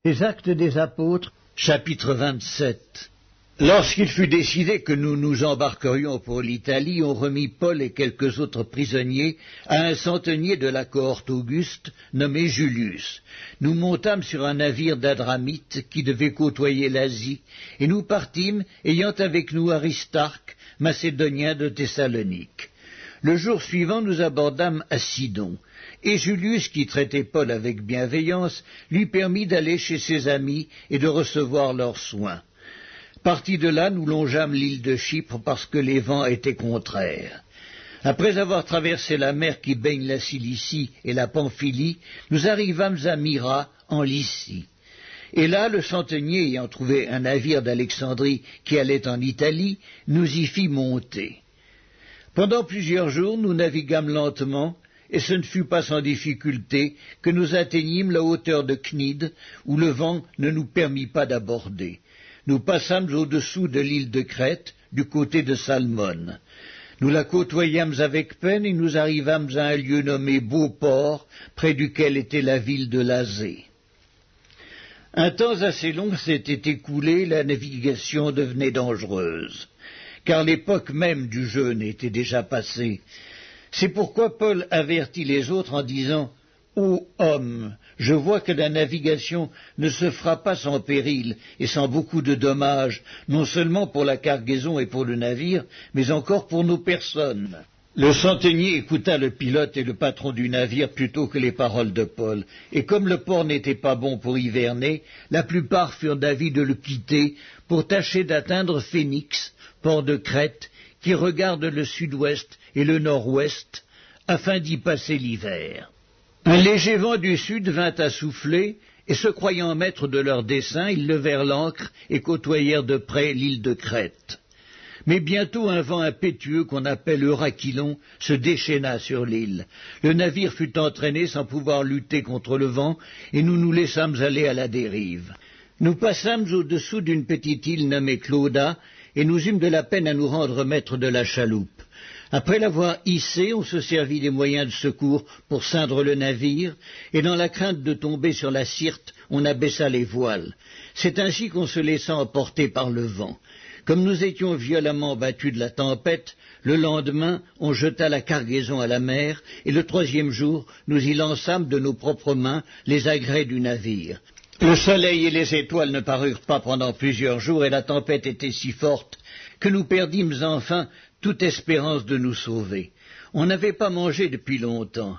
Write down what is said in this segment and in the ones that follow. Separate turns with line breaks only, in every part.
Les Actes des Apôtres, chapitre 27. Lorsqu'il fut décidé que nous nous embarquerions pour l'Italie, on remit Paul et quelques autres prisonniers à un centenier de la cohorte Auguste, nommé Julius. Nous montâmes sur un navire d'Adramite qui devait côtoyer l'Asie, et nous partîmes, ayant avec nous Aristarque, macédonien de Thessalonique. Le jour suivant, nous abordâmes à Sidon, et Julius, qui traitait Paul avec bienveillance, lui permit d'aller chez ses amis et de recevoir leurs soins. Partis de là, nous longeâmes l'île de Chypre parce que les vents étaient contraires. Après avoir traversé la mer qui baigne la Cilicie et la Pamphylie, nous arrivâmes à Myra, en Lycie. Et là, le centenier ayant trouvé un navire d'Alexandrie qui allait en Italie, nous y fit monter. Pendant plusieurs jours, nous naviguâmes lentement, et ce ne fut pas sans difficulté que nous atteignîmes la hauteur de Cnide, où le vent ne nous permit pas d'aborder. Nous passâmes au-dessous de l'île de Crète, du côté de Salmone. Nous la côtoyâmes avec peine et nous arrivâmes à un lieu nommé Beauport, près duquel était la ville de Lazée. Un temps assez long s'était écoulé, la navigation devenait dangereuse, car l'époque même du jeûne était déjà passée. C'est pourquoi Paul avertit les autres en disant « Ô homme, je vois que la navigation ne se fera pas sans péril et sans beaucoup de dommages, non seulement pour la cargaison et pour le navire, mais encore pour nos personnes. » Le centenier écouta le pilote et le patron du navire plutôt que les paroles de Paul, et comme le port n'était pas bon pour hiverner, la plupart furent d'avis de le quitter pour tâcher d'atteindre Phénix, port de Crète, qui regarde le sud-ouest et le nord-ouest, afin d'y passer l'hiver. Un léger vent du sud vint à souffler, et se croyant maîtres de leur dessein, ils levèrent l'ancre et côtoyèrent de près l'île de Crète. Mais bientôt un vent impétueux qu'on appelle Eurachylon se déchaîna sur l'île. Le navire fut entraîné sans pouvoir lutter contre le vent, et nous nous laissâmes aller à la dérive. Nous passâmes au-dessous d'une petite île nommée Clauda, et nous eûmes de la peine à nous rendre maîtres de la chaloupe. Après l'avoir hissée, on se servit des moyens de secours pour ceindre le navire, et dans la crainte de tomber sur la Syrte, on abaissa les voiles. C'est ainsi qu'on se laissa emporter par le vent. Comme nous étions violemment battus de la tempête, le lendemain, on jeta la cargaison à la mer, et le troisième jour, nous y lançâmes de nos propres mains les agrès du navire. Le soleil et les étoiles ne parurent pas pendant plusieurs jours, et la tempête était si forte que nous perdîmes enfin toute espérance de nous sauver. On n'avait pas mangé depuis longtemps.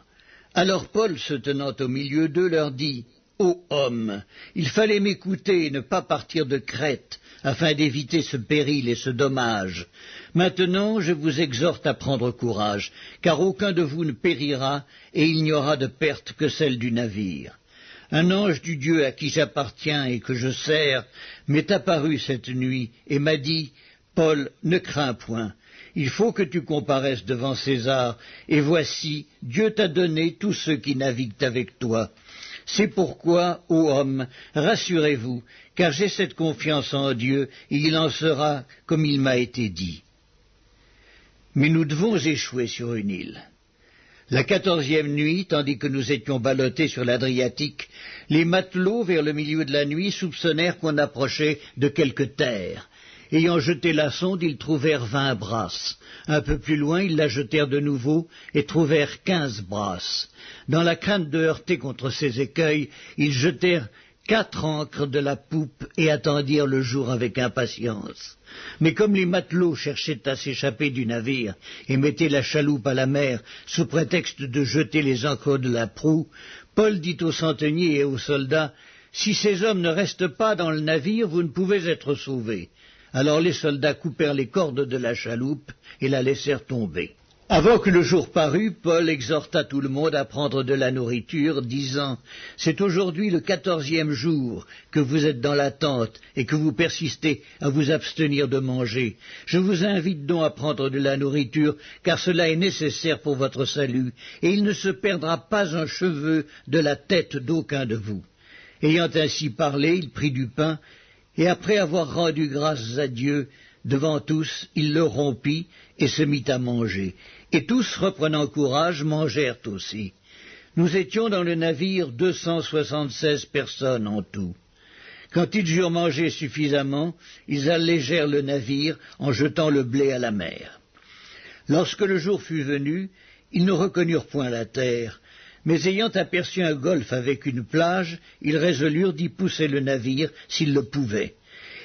Alors Paul, se tenant au milieu d'eux, leur dit « Ô hommes, il fallait m'écouter et ne pas partir de Crète, afin d'éviter ce péril et ce dommage. Maintenant, je vous exhorte à prendre courage, car aucun de vous ne périra, et il n'y aura de perte que celle du navire. Un ange du Dieu à qui j'appartiens et que je sers m'est apparu cette nuit et m'a dit « Paul, ne crains point, il faut que tu comparaisses devant César, et voici, Dieu t'a donné tous ceux qui naviguent avec toi. C'est pourquoi, ô hommes, rassurez-vous, car j'ai cette confiance en Dieu, et il en sera comme il m'a été dit. » Mais nous devons échouer sur une île. La 14e nuit, tandis que nous étions ballottés sur l'Adriatique, les matelots, vers le milieu de la nuit, soupçonnèrent qu'on approchait de quelque terre. Ayant jeté la sonde, ils trouvèrent 20 brasses. Un peu plus loin, ils la jetèrent de nouveau et trouvèrent 15 brasses. Dans la crainte de heurter contre ces écueils, ils jetèrent 4 ancres de la poupe et attendirent le jour avec impatience. Mais comme les matelots cherchaient à s'échapper du navire et mettaient la chaloupe à la mer sous prétexte de jeter les ancres de la proue, Paul dit aux centeniers et aux soldats « Si ces hommes ne restent pas dans le navire, vous ne pouvez être sauvés. » Alors les soldats coupèrent les cordes de la chaloupe et la laissèrent tomber. Avant que le jour parût, Paul exhorta tout le monde à prendre de la nourriture, disant « C'est aujourd'hui le 14e jour que vous êtes dans la tente et que vous persistez à vous abstenir de manger. Je vous invite donc à prendre de la nourriture, car cela est nécessaire pour votre salut, et il ne se perdra pas un cheveu de la tête d'aucun de vous. » Ayant ainsi parlé, il prit du pain, et après avoir rendu grâce à Dieu, devant tous, il le rompit et se mit à manger. Et tous, reprenant courage, mangèrent aussi. Nous étions dans le navire 276 personnes en tout. Quand ils eurent mangé suffisamment, ils allégèrent le navire en jetant le blé à la mer. Lorsque le jour fut venu, ils ne reconnurent point la terre, mais ayant aperçu un golfe avec une plage, ils résolurent d'y pousser le navire s'ils le pouvaient.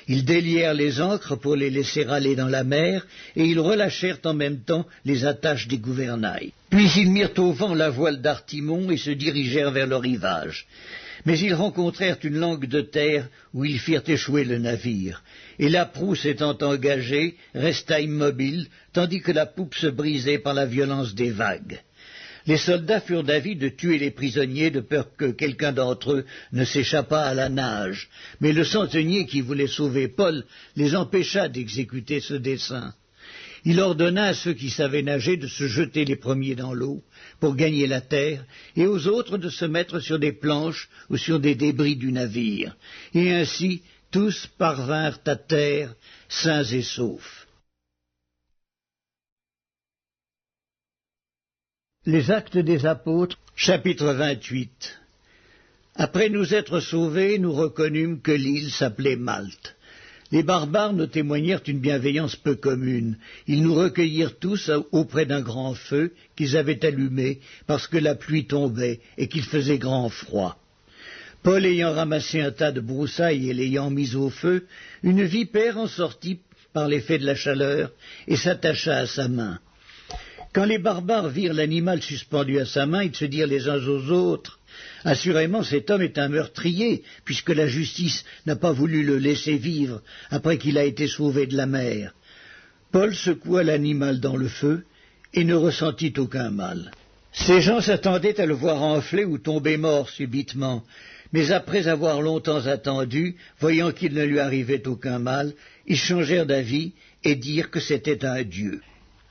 Ils délièrent les ancres pour les laisser aller dans la mer, et ils relâchèrent en même temps les attaches des gouvernails. Puis ils mirent au vent la voile d'Artimon et se dirigèrent vers le rivage. Mais ils rencontrèrent une langue de terre où ils firent échouer le navire, et la proue s'étant engagée, resta immobile, tandis que la poupe se brisait par la violence des vagues. Les soldats furent d'avis de tuer les prisonniers de peur que quelqu'un d'entre eux ne s'échappât à la nage, mais le centenier qui voulait sauver Paul les empêcha d'exécuter ce dessein. Il ordonna à ceux qui savaient nager de se jeter les premiers dans l'eau pour gagner la terre, et aux autres de se mettre sur des planches ou sur des débris du navire, et ainsi tous parvinrent à terre, sains et saufs. Les Actes des Apôtres, chapitre 28. Après nous être sauvés, nous reconnûmes que l'île s'appelait Malte. Les barbares nous témoignèrent une bienveillance peu commune. Ils nous recueillirent tous auprès d'un grand feu qu'ils avaient allumé parce que la pluie tombait et qu'il faisait grand froid. Paul ayant ramassé un tas de broussailles et l'ayant mis au feu, une vipère en sortit par l'effet de la chaleur et s'attacha à sa main. Quand les barbares virent l'animal suspendu à sa main, ils se dirent les uns aux autres « Assurément, cet homme est un meurtrier, puisque la justice n'a pas voulu le laisser vivre après qu'il a été sauvé de la mer. » Paul secoua l'animal dans le feu et ne ressentit aucun mal. Ces gens s'attendaient à le voir enfler ou tomber mort subitement, mais après avoir longtemps attendu, voyant qu'il ne lui arrivait aucun mal, ils changèrent d'avis et dirent que c'était un dieu.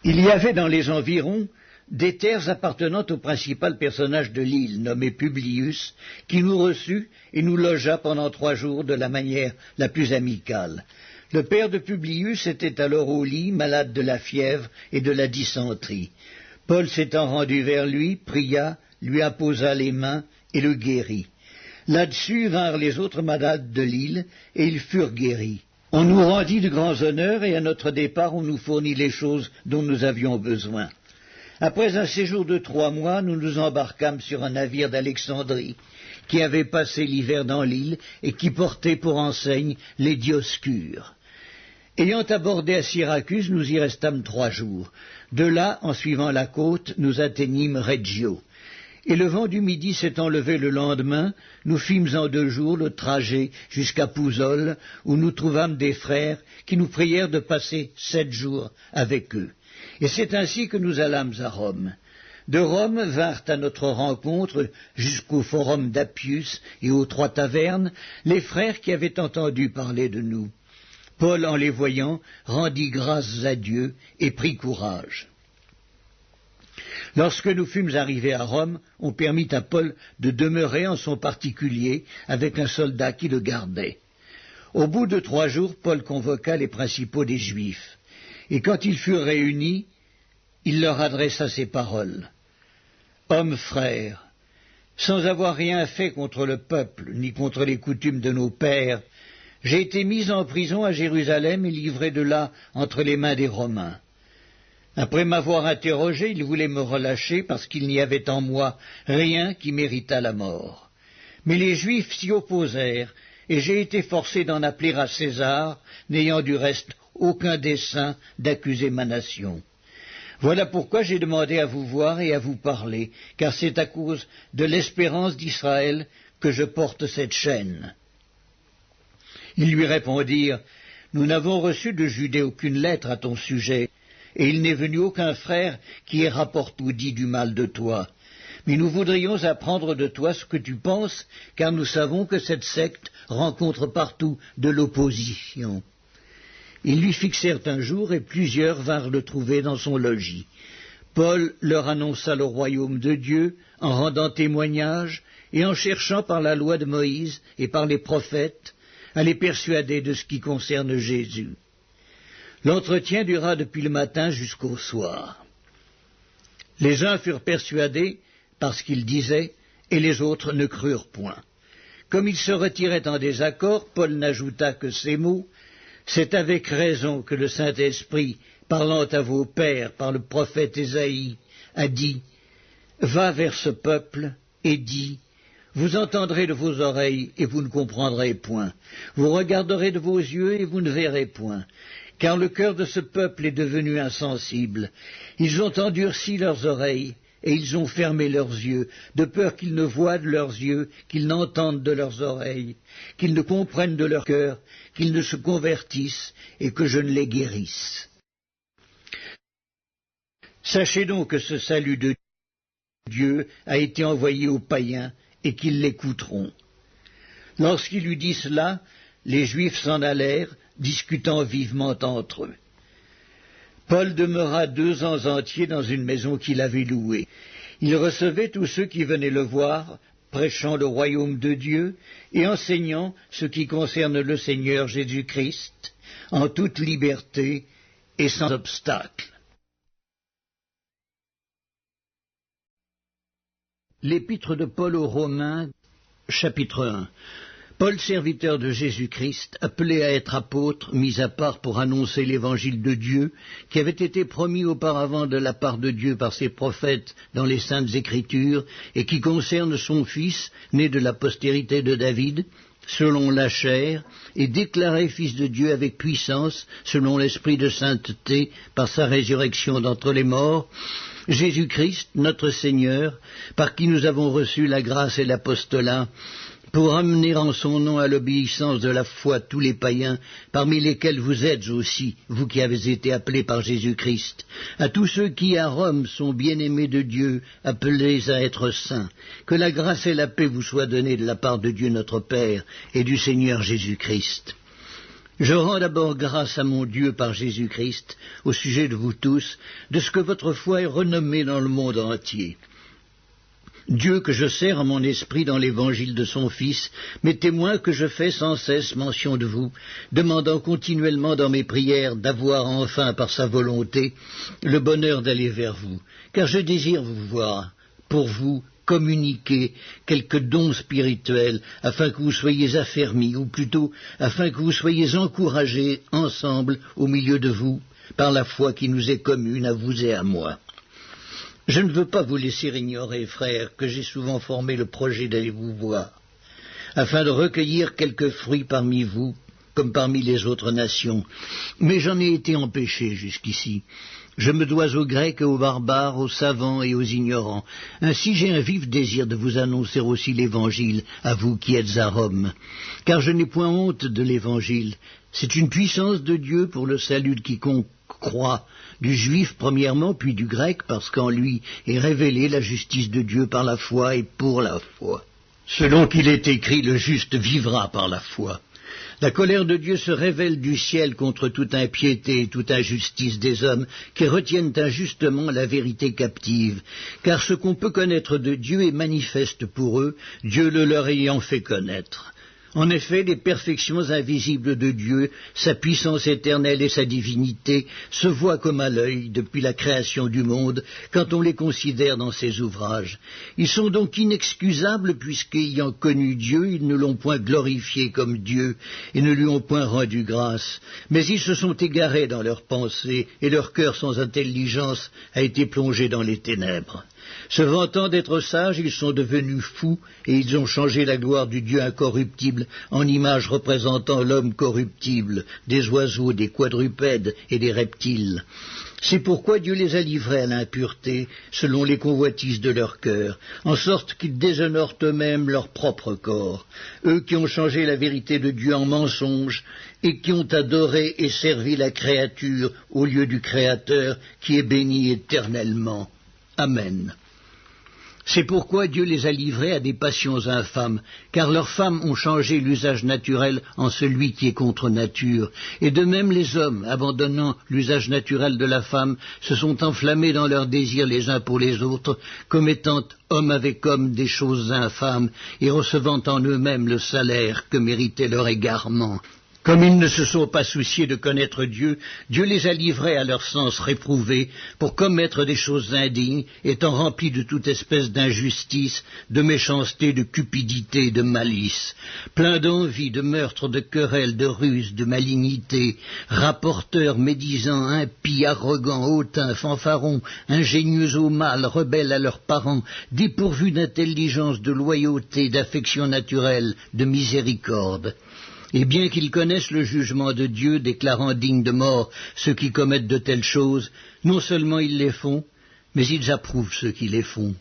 Il y avait dans les environs des terres appartenant au principal personnage de l'île, nommé Publius, qui nous reçut et nous logea pendant 3 jours de la manière la plus amicale. Le père de Publius était alors au lit, malade de la fièvre et de la dysenterie. Paul s'étant rendu vers lui, pria, lui apposa les mains et le guérit. Là-dessus vinrent les autres malades de l'île, et ils furent guéris. On nous rendit de grands honneurs, et à notre départ on nous fournit les choses dont nous avions besoin. Après un séjour de 3 mois, nous nous embarquâmes sur un navire d'Alexandrie, qui avait passé l'hiver dans l'île, et qui portait pour enseigne les Dioscures. Ayant abordé à Syracuse, nous y restâmes 3 jours. De là, en suivant la côte, nous atteignîmes Reggio. Et le vent du midi s'étant levé le lendemain, nous fîmes en 2 jours le trajet jusqu'à Pouzole, où nous trouvâmes des frères qui nous prièrent de passer 7 jours avec eux. Et c'est ainsi que nous allâmes à Rome. De Rome vinrent à notre rencontre, jusqu'au forum d'Appius et aux 3 tavernes, les frères qui avaient entendu parler de nous. Paul, en les voyant, rendit grâces à Dieu et prit courage. Lorsque nous fûmes arrivés à Rome, on permit à Paul de demeurer en son particulier avec un soldat qui le gardait. Au bout de 3 jours, Paul convoqua les principaux des Juifs, et quand ils furent réunis, il leur adressa ces paroles. « Hommes frères, sans avoir rien fait contre le peuple, ni contre les coutumes de nos pères, j'ai été mis en prison à Jérusalem et livré de là entre les mains des Romains. Après m'avoir interrogé, ils voulaient me relâcher parce qu'il n'y avait en moi rien qui méritât la mort. Mais les Juifs s'y opposèrent, et j'ai été forcé d'en appeler à César, n'ayant du reste aucun dessein d'accuser ma nation. Voilà pourquoi j'ai demandé à vous voir et à vous parler, car c'est à cause de l'espérance d'Israël que je porte cette chaîne. » Ils lui répondirent, « Nous n'avons reçu de Judée aucune lettre à ton sujet, et il n'est venu aucun frère qui ait rapporté ou dit du mal de toi. Mais nous voudrions apprendre de toi ce que tu penses, car nous savons que cette secte rencontre partout de l'opposition. » Ils lui fixèrent un jour, et plusieurs vinrent le trouver dans son logis. Paul leur annonça le royaume de Dieu, en rendant témoignage, et en cherchant par la loi de Moïse et par les prophètes, à les persuader de ce qui concerne Jésus. L'entretien dura depuis le matin jusqu'au soir. Les uns furent persuadés par ce qu'il disait, et les autres ne crurent point. Comme il se retirait en désaccord, Paul n'ajouta que ces mots: « C'est avec raison que le Saint-Esprit, parlant à vos pères par le prophète Ésaïe, a dit: Va vers ce peuple et dis: Vous entendrez de vos oreilles et vous ne comprendrez point. Vous regarderez de vos yeux et vous ne verrez point. Car le cœur de ce peuple est devenu insensible. Ils ont endurci leurs oreilles et ils ont fermé leurs yeux, de peur qu'ils ne voient de leurs yeux, qu'ils n'entendent de leurs oreilles, qu'ils ne comprennent de leur cœur, qu'ils ne se convertissent et que je ne les guérisse. » Sachez donc que ce salut de Dieu a été envoyé aux païens et qu'ils l'écouteront. Lorsqu'il eut dit cela, les Juifs s'en allèrent, discutant vivement entre eux. Paul demeura 2 ans entiers dans une maison qu'il avait louée. Il recevait tous ceux qui venaient le voir, prêchant le royaume de Dieu et enseignant ce qui concerne le Seigneur Jésus-Christ, en toute liberté et sans obstacle. L'épître de Paul aux Romains, chapitre 1. Paul, serviteur de Jésus-Christ, appelé à être apôtre, mis à part pour annoncer l'évangile de Dieu, qui avait été promis auparavant de la part de Dieu par ses prophètes dans les Saintes Écritures, et qui concerne son Fils, né de la postérité de David, selon la chair, et déclaré Fils de Dieu avec puissance, selon l'esprit de sainteté, par sa résurrection d'entre les morts, Jésus-Christ, notre Seigneur, par qui nous avons reçu la grâce et l'apostolat, pour amener en son nom à l'obéissance de la foi tous les païens, parmi lesquels vous êtes aussi, vous qui avez été appelés par Jésus-Christ, à tous ceux qui à Rome sont bien-aimés de Dieu, appelés à être saints, que la grâce et la paix vous soient données de la part de Dieu notre Père et du Seigneur Jésus-Christ. Je rends d'abord grâce à mon Dieu par Jésus-Christ, au sujet de vous tous, de ce que votre foi est renommée dans le monde entier. Dieu que je sers à mon esprit dans l'évangile de son Fils, m'est témoin que je fais sans cesse mention de vous, demandant continuellement dans mes prières d'avoir enfin par sa volonté le bonheur d'aller vers vous, car je désire vous voir, pour vous, communiquer quelques dons spirituels, afin que vous soyez affermis, ou plutôt afin que vous soyez encouragés ensemble au milieu de vous, par la foi qui nous est commune à vous et à moi. Je ne veux pas vous laisser ignorer, frères, que j'ai souvent formé le projet d'aller vous voir, afin de recueillir quelques fruits parmi vous, comme parmi les autres nations. Mais j'en ai été empêché jusqu'ici. Je me dois aux Grecs et aux barbares, aux savants et aux ignorants. Ainsi j'ai un vif désir de vous annoncer aussi l'Évangile, à vous qui êtes à Rome. Car je n'ai point honte de l'Évangile. C'est une puissance de Dieu pour le salut de quiconque croit, du juif premièrement, puis du grec, parce qu'en lui est révélée la justice de Dieu par la foi et pour la foi. Selon qu'il est écrit, le juste vivra par la foi. La colère de Dieu se révèle du ciel contre toute impiété et toute injustice des hommes qui retiennent injustement la vérité captive, car ce qu'on peut connaître de Dieu est manifeste pour eux, Dieu le leur ayant fait connaître. En effet, les perfections invisibles de Dieu, sa puissance éternelle et sa divinité, se voient comme à l'œil depuis la création du monde, quand on les considère dans ses ouvrages. Ils sont donc inexcusables, puisqu'ayant connu Dieu, ils ne l'ont point glorifié comme Dieu, et ne lui ont point rendu grâce. Mais ils se sont égarés dans leurs pensées, et leur cœur sans intelligence a été plongé dans les ténèbres. Se vantant d'être sages, ils sont devenus fous, et ils ont changé la gloire du Dieu incorruptible en image représentant l'homme corruptible, des oiseaux, des quadrupèdes et des reptiles. C'est pourquoi Dieu les a livrés à l'impureté, selon les convoitises de leur cœur, en sorte qu'ils déshonorent eux-mêmes leur propre corps, eux qui ont changé la vérité de Dieu en mensonge, et qui ont adoré et servi la créature au lieu du Créateur, qui est béni éternellement. Amen. C'est pourquoi Dieu les a livrés à des passions infâmes, car leurs femmes ont changé l'usage naturel en celui qui est contre nature, et de même les hommes, abandonnant l'usage naturel de la femme, se sont enflammés dans leurs désirs les uns pour les autres, commettant homme avec homme des choses infâmes, et recevant en eux-mêmes le salaire que méritait leur égarement. Comme ils ne se sont pas souciés de connaître Dieu, Dieu les a livrés à leur sens réprouvé pour commettre des choses indignes, étant remplis de toute espèce d'injustice, de méchanceté, de cupidité, de malice, pleins d'envie, de meurtre, de querelles, de ruse, de malignité, rapporteurs, médisants, impies, arrogants, hautains, fanfarons, ingénieux au mal, rebelles à leurs parents, dépourvus d'intelligence, de loyauté, d'affection naturelle, de miséricorde. Et bien qu'ils connaissent le jugement de Dieu, déclarant dignes de mort ceux qui commettent de telles choses, non seulement ils les font, mais ils approuvent ceux qui les font.